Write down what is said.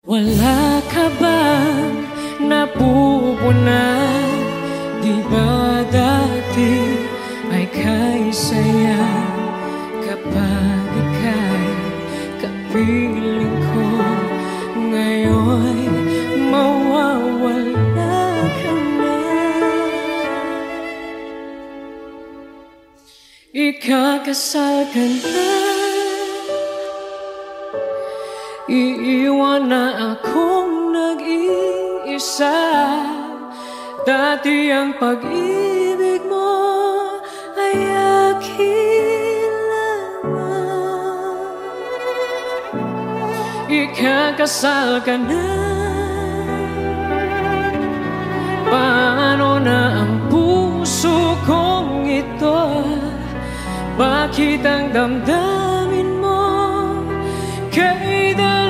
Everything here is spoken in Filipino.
Wala ka bang napupunan? Di ba dati ay kay saya kapag ika'y kapiling ko? Ngayon mawawala ka na. Ikakasal ka na, iiwan na akong nag-iisa. Dati ang pag-ibig mo ay aking laman. Ikakasal ka na, paano na ang puso kong ito? Bakit ang damdamin mo kay dalawa?